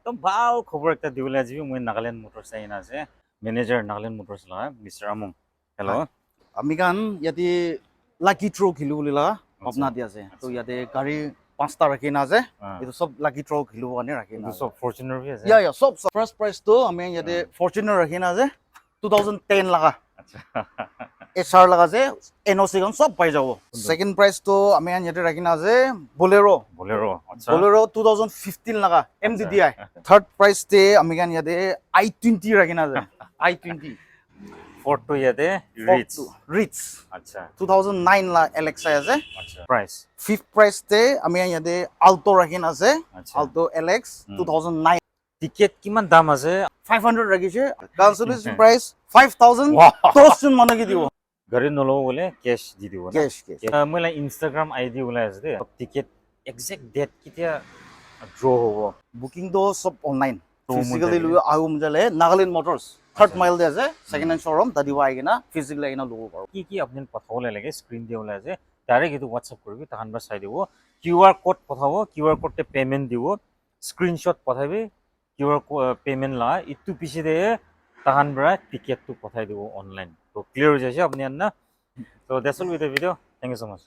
একদম ভাল খবৰ একটা দিবলৈ আজি মই নাগালেণ্ড মটৰ্ছ আহি আছে মেনেজাৰ নাগালেণ্ড মটৰ্ছ লগা মিষ্টাৰ আমং হেল্ল' আমি গান ইয়াতে লাকি থ্ৰ খেলো বুলি লগা ভাবনা দি আছে তো ইয়াতে গাড়ী 5টা ৰাখি না আছে এইটো সব লাকি থ্ৰ খেলো কাৰণে ৰাখি না সব ফৰচুনাৰ ভি আছে ইয়া সব ফাৰ্স্ট প্ৰাইজ তো আমি ইয়াতে ফৰচুনাৰ ৰাখি না আছে 2010 লগা আচ্ছা এছআৰ লগা যে এনওসি গান সব পাই যাব সেকেন্ড প্ৰাইজ তো আমি ইয়াতে ৰাখি না আছে বলেৰো আচ্ছা বলেৰো 2015 লগা এমডিডিআই থাৰ্ড প্ৰাইজ তে আমি গান ইয়াতে i20 ৰাখি না আছে i20 fourth to ইয়াতে ৰিচ আচ্ছা 2009 লা এলেক্সা আছে আচ্ছা প্ৰাইস ফিফথ প্ৰাইজ তে আমি ইয়াতে আল্টো ৰাখি না আছে আচ্ছা আল্টো এলেক্স 2009 টিকেট কিমান দাম আছে 500 ৰাখিছে কাউন্সিলেশন প্ৰাইস 5000 10 মানে কি দিব গাড়ী নলও বলে ক্যাশ দি দিব কেশ মই ইনষ্টাগ্ৰাম আইডি ওলাই আছে দে টিকেট এক্সাক্ট ডেট কেতিয়া ড্ৰ হ'ব বুকিং তো সব অনলাইন ফিজিক্যালি লৈ আহম জালে নাগালেণ্ড মটৰ্ছ থাৰ্ড মাইল দে আছে সেকেন্ড হ্যান্ড শোৰুম দাদি আই কিনা ফিজিক্যালি আইনা লব পাৰো কি আপুনি পঠাবলৈ লাগে স্ক্ৰীন দি ওলাই আছে ডাইৰেক্ট এইটো হোৱাটছআপ কৰিবি তাহান বা চাই দিব কিউআৰ কোড পঠাব কিউআৰ কোডতে পেমেন্ট দিব স্ক্ৰীনশ্বট পঠাবি কিউআৰ পেমেন্ট লা ইটো পিছে দে তাহান পৰা টিকেটটো পঠাই দিব অনলাইন তো ক্লিয়াৰ হৈ যাইছে আপুনি আন্না তো that's all with the video thank you so mass